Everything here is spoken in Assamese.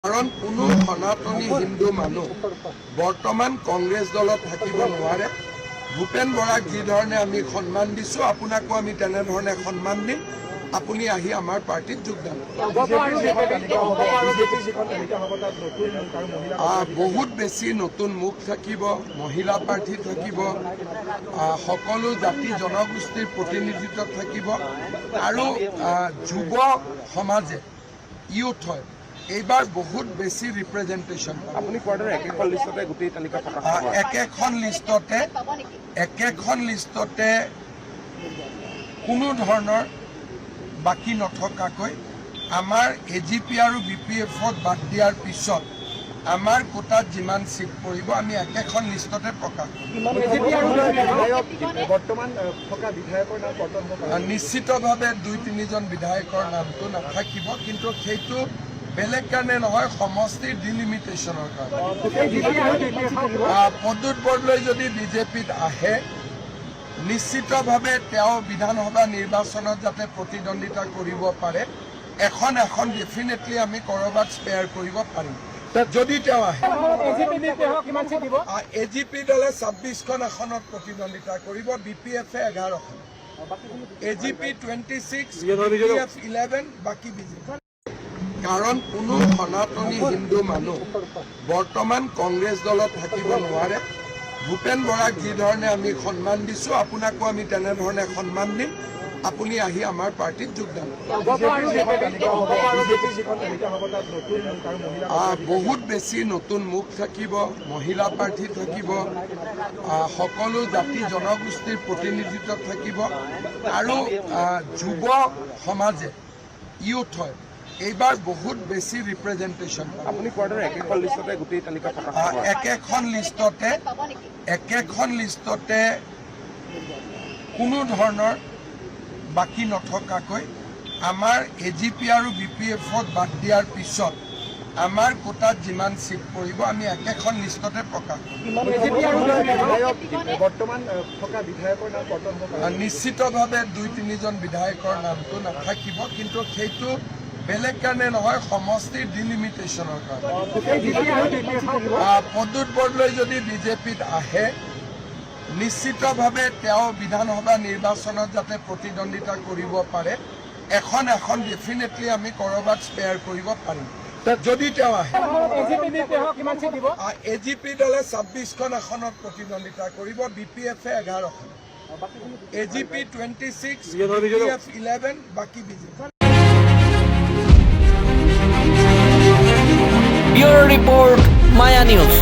কাৰণ কোনো সনাতনী হিন্দু মানুহ বৰ্তমান কংগ্ৰেছ দলত থাকিব নোৱাৰে। ভূপেন বৰাক যি ধৰণে আমি সন্মান দিছোঁ, আপোনাকো আমি তেনেধৰণে সন্মান দিম। আপুনি আহি আমাৰ পাৰ্টিত যোগদান বহুত বেছি নতুন মুখ থাকিব, মহিলা প্ৰাৰ্থী থাকিব, সকলো জাতি জনগোষ্ঠীৰ প্ৰতিনিধিত্ব থাকিব আৰু যুৱ সমাজে ইউথ হয় এইবাৰ বহুত বেছি ৰিপ্ৰেজেণ্টেশ্যন। আপুনি কোৱাৰ দৰে একেখন লিষ্টতে গোটেই তালিকা একেখন লিষ্টতে কোনো ধৰণৰ বাকী নথকাকৈ আমাৰ AGP আৰু BPF-ক বাদ দিয়াৰ পিছত আমাৰ কোটাত যিমান চিট পৰিব আমি একেখন লিষ্টতে প্ৰকাশ কৰিম। নিশ্চিতভাৱে 2-3জন বিধায়কৰ নামটো নাথাকিব, কিন্তু সেইটো বেলেগ কাৰণে নহয়, সমষ্টিৰ ডিলিমিটেশ্যনৰ কাৰণে। প্ৰদ্যুৎ বৰদলৈ যদি বিজেপিত আহে, নিশ্চিতভাৱে তেওঁ বিধানসভা নিৰ্বাচনত যাতে প্ৰতিদ্বন্দ্বিতা কৰিব পাৰে, এখন ডেফিনেটলি আমি ক'ৰবাত স্পেয়াৰ কৰিব পাৰিম যদি তেওঁ আহে। AGP দলে 26খন আসনত প্ৰতিদ্বন্দ্বিতা কৰিব, BPF-এ 11খন, AGP 26, BPF 11, বাকী বিজেপি। কাৰণ কোনো সনাতনী হিন্দু মানুহ বৰ্তমান কংগ্ৰেছ দলত থাকিব নোৱাৰে। ভূপেন বৰাক যি ধৰণে আমি সন্মান দিছোঁ, আপোনাকো আমি তেনেধৰণে সন্মান দিম। আপুনি আহি আমাৰ পাৰ্টিত যোগদান বহুত বেছি নতুন মুখ থাকিব, মহিলা প্ৰাৰ্থী থাকিব, সকলো জাতি জনগোষ্ঠীৰ প্ৰতিনিধিত্ব থাকিব আৰু যুৱ সমাজে ইউথ হয় এইবাৰ বহুত বেছি ৰিপ্ৰেজেণ্টেশ্যন। আপুনি কোৱাৰ দৰে একেখন লিষ্টতে গোটেই তালিকা একেখন লিষ্টতে কোনো ধৰণৰ বাকী নথকাকৈ আমাৰ AGP আৰু BPF-ক বাদ দিয়াৰ পিছত আমাৰ কোটাত যিমান চিট পৰিব আমি একেখন লিষ্টতে প্ৰকাশ কৰিম। নিশ্চিতভাৱে 2-3জন বিধায়কৰ নামটো নাথাকিব, কিন্তু সেইটো বেলেগ কাৰণে নহয়, সমষ্টিৰ ডিলিমিটেশ্যনৰ কাৰণে। প্ৰদ্যুৎ বৰদলৈ যদি বিজেপিত আহে, নিশ্চিতভাৱে তেওঁ বিধানসভা নিৰ্বাচনত যাতে প্ৰতিদ্বন্দ্বিতা কৰিব পাৰে, এখন ডেফিনেটলি আমি ক'ৰবাত স্পেয়াৰ কৰিব পাৰিম যদি তেওঁ আহে। AGP দলে 26খন আসনত প্ৰতিদ্বন্দ্বিতা কৰিব, BPF-এ 11খন, AGP 26, BPF 11, বাকী BJP. Bureau Report, Maya News.